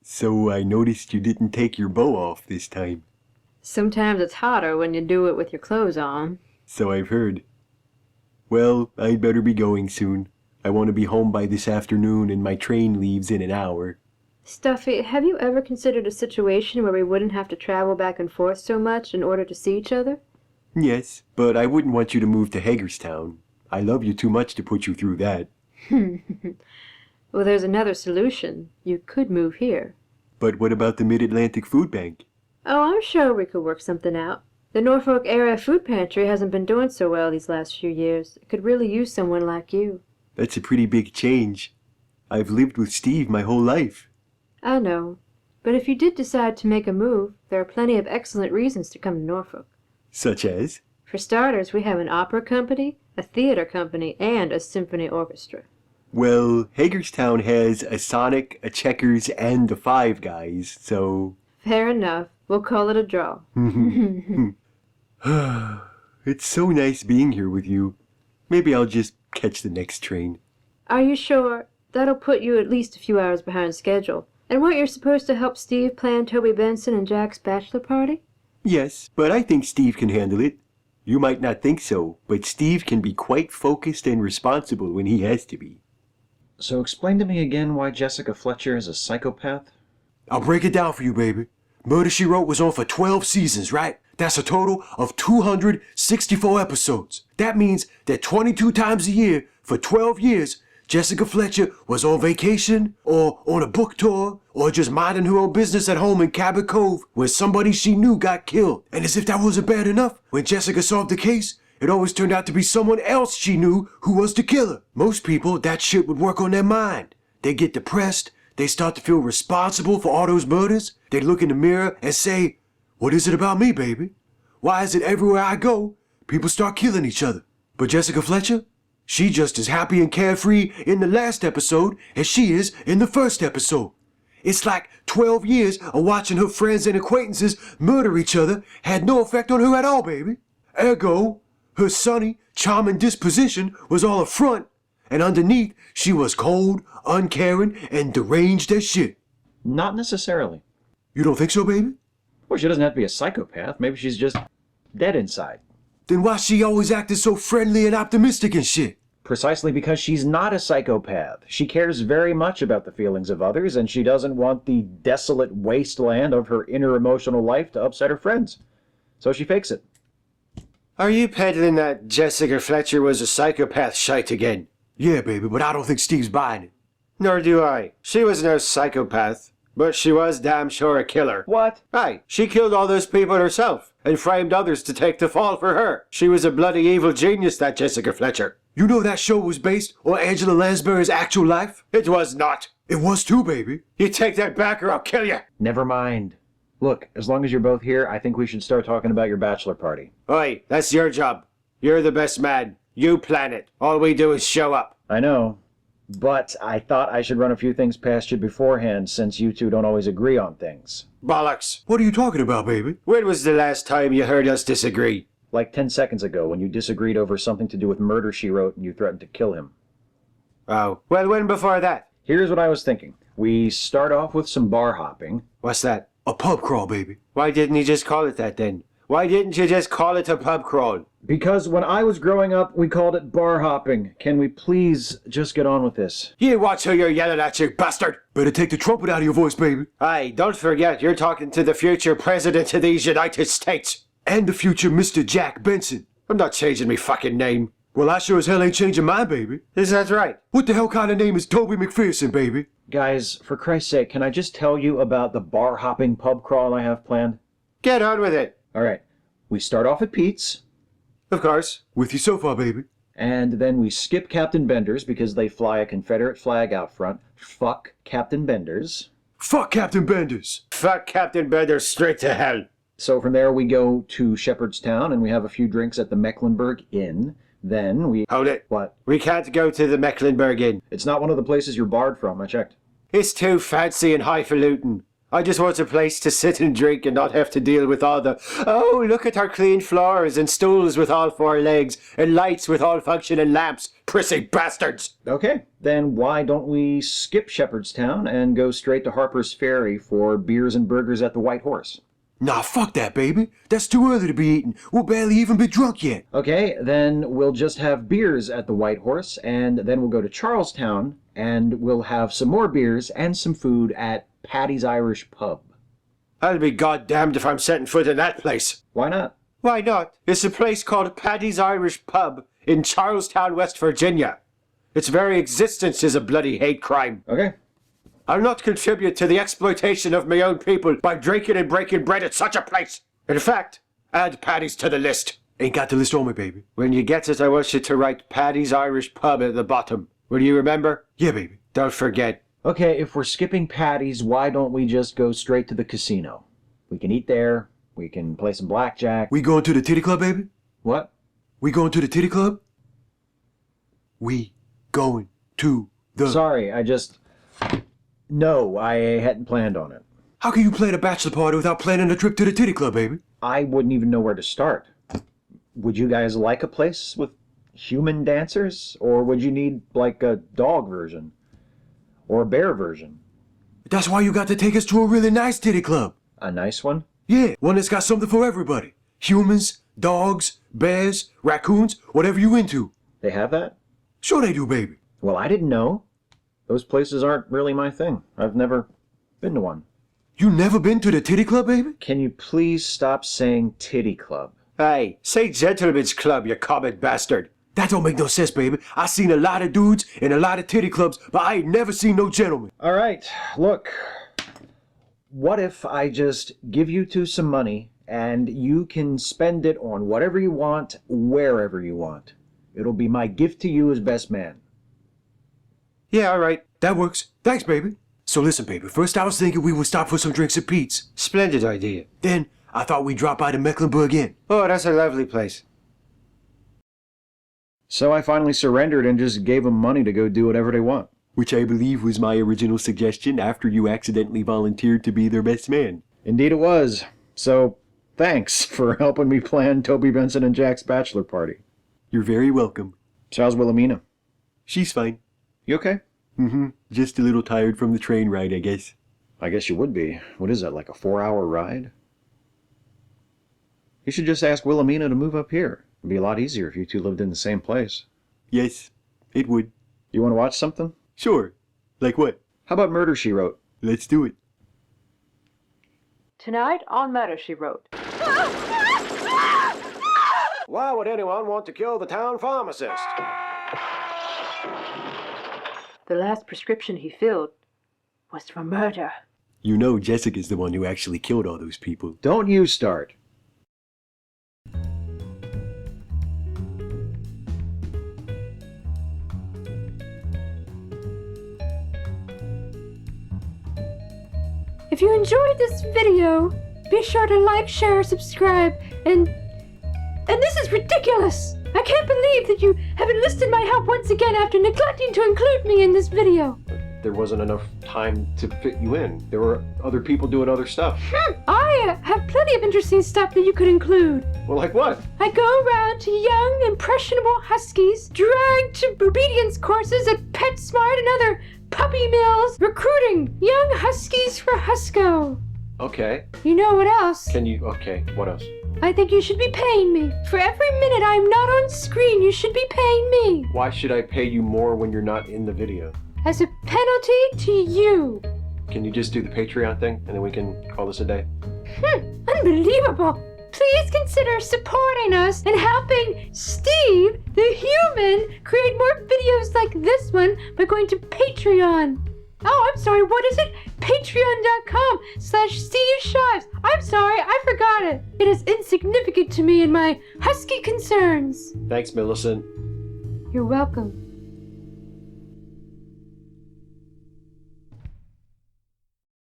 So I noticed you didn't take your bow off this time. Sometimes it's hotter when you do it with your clothes on. So I've heard. Well, I'd better be going soon. I want to be home by this afternoon and my train leaves in an hour. Stuffy, have you ever considered a situation where we wouldn't have to travel back and forth so much in order to see each other? Yes, but I wouldn't want you to move to Hagerstown. I love you too much to put you through that. Well, there's another solution. You could move here. But what about the Mid-Atlantic Food Bank? Oh, I'm sure we could work something out. The Norfolk area food pantry hasn't been doing so well these last few years. It could really use someone like you. That's a pretty big change. I've lived with Steve my whole life. I know. But if you did decide to make a move, there are plenty of excellent reasons to come to Norfolk. Such as? For starters, we have an opera company, a theater company, and a symphony orchestra. Well, Hagerstown has a Sonic, a Checkers, and the Five Guys, so... Fair enough. We'll call it a draw. It's so nice being here with you. Maybe I'll just catch the next train. Are you sure? That'll put you at least a few hours behind schedule. And weren't you supposed to help Steve plan Toby Benson and Jack's bachelor party? Yes, but I think Steve can handle it. You might not think so, but Steve can be quite focused and responsible when he has to be. So explain to me again why Jessica Fletcher is a psychopath? I'll break it down for you, baby. Murder, She Wrote was on for 12 seasons, right? That's a total of 264 episodes. That means that 22 times a year for 12 years, Jessica Fletcher was on vacation, or on a book tour, or just minding her own business at home in Cabot Cove, where somebody she knew got killed. And as if that wasn't bad enough, when Jessica solved the case, it always turned out to be someone else she knew who was the killer. Most people, that shit would work on their mind. They get depressed, they start to feel responsible for all those murders. They look in the mirror and say, "What is it about me, baby? Why is it everywhere I go, people start killing each other?" But Jessica Fletcher, she just as happy and carefree in the last episode as she is in the first episode. It's like 12 years of watching her friends and acquaintances murder each other had no effect on her at all, baby. Ergo, her sunny, charming disposition was all a front, and underneath she was cold, uncaring, and deranged as shit. Not necessarily. You don't think so, baby? Well, she doesn't have to be a psychopath. Maybe she's just dead inside. Then why she always acted so friendly and optimistic and shit? Precisely because she's not a psychopath. She cares very much about the feelings of others, and she doesn't want the desolate wasteland of her inner emotional life to upset her friends. So she fakes it. Are you peddling that Jessica Fletcher was a psychopath shite again? Yeah, baby, but I don't think Steve's buying it. Nor do I. She was no psychopath, but she was damn sure a killer. What? Aye, she killed all those people herself, and framed others to take the fall for her. She was a bloody evil genius, that Jessica Fletcher. You know that show was based on Angela Lansbury's actual life? It was not. It was too, baby. You take that back or I'll kill you. Never mind. Look, as long as you're both here, I think we should start talking about your bachelor party. Oi, that's your job. You're the best man. You plan it. All we do is show up. I know, but I thought I should run a few things past you beforehand since you two don't always agree on things. Bollocks. What are you talking about, baby? When was the last time you heard us disagree? Like 10 seconds ago when you disagreed over something to do with Murder, She Wrote and you threatened to kill him. Oh, well, when before that? Here's what I was thinking. We start off with some bar hopping. What's that? A pub crawl, baby. Why didn't you just call it that then? Why didn't you just call it a pub crawl? Because when I was growing up, we called it bar hopping. Can we please just get on with this? You watch who you're yelling at, you bastard! Better take the trumpet out of your voice, baby. Aye, don't forget you're talking to the future president of these United States. And the future Mr. Jack Benson. I'm not changing me fucking name. Well, I sure as hell ain't changing mine, baby. Is that right? What the hell kind of name is Toby MacPherson, baby? Guys, for Christ's sake, can I just tell you about the bar hopping pub crawl I have planned? Get on with it. All right. We start off at Pete's. Of course. With you so far, baby. And then we skip Captain Bender's because they fly a Confederate flag out front. Fuck Captain Bender's. Fuck Captain Benders. Fuck Captain Bender straight to hell. So from there we go to Shepherdstown and we have a few drinks at the Mecklenburg Inn. Then we... Hold it. What? We can't go to the Mecklenburg Inn. It's not one of the places you're barred from, I checked. It's too fancy and highfalutin. I just want a place to sit and drink and not have to deal with all the, oh, look at our clean floors and stools with all four legs and lights with all functioning lamps. Prissy bastards! Okay, then why don't we skip Shepherdstown and go straight to Harper's Ferry for beers and burgers at the White Horse? Nah, fuck that, baby. That's too early to be eating. We'll barely even be drunk yet. Okay, then we'll just have beers at the White Horse, and then we'll go to Charlestown, and we'll have some more beers and some food at Paddy's Irish Pub. I'll be goddamned if I'm setting foot in that place. Why not? Why not? It's a place called Paddy's Irish Pub in Charlestown, West Virginia. Its very existence is a bloody hate crime. Okay. I'll not contribute to the exploitation of my own people by drinking and breaking bread at such a place. In fact, add Paddy's to the list. Ain't got the list on me, baby. When you get it, I want you to write Paddy's Irish Pub at the bottom. Will you remember? Yeah, baby. Don't forget. Okay, if we're skipping Paddy's, why don't we just go straight to the casino? We can eat there, we can play some blackjack. We going to the titty club, baby? What? We going to the titty club? We going to the... Sorry, No, I hadn't planned on it. How can you plan a bachelor party without planning a trip to the titty club, baby? I wouldn't even know where to start. Would you guys like a place with human dancers? Or would you need, like, a dog version? Or a bear version? That's why you got to take us to a really nice titty club. A nice one? Yeah, one that's got something for everybody. Humans, dogs, bears, raccoons, whatever you into. They have that? Sure they do, baby. Well, I didn't know. Those places aren't really my thing. I've never been to one. You never been to the titty club, baby? Can you please stop saying titty club? Hey, say gentlemen's club, you common bastard. That don't make no sense, baby. I seen a lot of dudes in a lot of titty clubs, but I ain't never seen no gentlemen. All right, look. What if I just give you two some money and you can spend it on whatever you want, wherever you want? It'll be my gift to you as best man. Yeah, all right. That works. Thanks, baby. So listen, baby. First I was thinking we would stop for some drinks at Pete's. Splendid idea. Then I thought we'd drop by the Mecklenburg Inn. Oh, that's a lovely place. So I finally surrendered and just gave them money to go do whatever they want. Which I believe was my original suggestion after you accidentally volunteered to be their best man. Indeed it was. So, thanks for helping me plan Toby, Benson, and Jack's bachelor party. You're very welcome. So how's Willameana? She's fine. You okay? Mm-hmm. Just a little tired from the train ride, I guess. I guess you would be. What is that, like a 4-hour ride? You should just ask Willameana to move up here. It'd be a lot easier if you two lived in the same place. Yes, it would. You want to watch something? Sure. Like what? How about Murder, She Wrote? Let's do it. Tonight on Murder, She Wrote. Why would anyone want to kill the town pharmacist? The last prescription he filled was for murder. You know Jessica's the one who actually killed all those people. Don't you start. If you enjoyed this video, be sure to like, share, subscribe, and this is ridiculous! I can't believe that you have enlisted my help once again after neglecting to include me in this video. There wasn't enough time to fit you in. There were other people doing other stuff. I have plenty of interesting stuff that you could include. Well, like what? I go around to young, impressionable huskies, dragged to obedience courses at PetSmart and other puppy mills, recruiting young huskies for Husco. Okay. You know what else? Okay, what else? I think you should be paying me. For every minute I'm not on screen, you should be paying me. Why should I pay you more when you're not in the video? As a penalty to you. Can you just do the Patreon thing and then we can call this a day? Unbelievable. Please consider supporting us and helping Steve, the human, create more videos like this one by going to Patreon. Oh, I'm sorry, what is it? Patreon.com/Steve Shives. I'm sorry, I forgot it. It is insignificant to me and my husky concerns. Thanks, Millicent. You're welcome.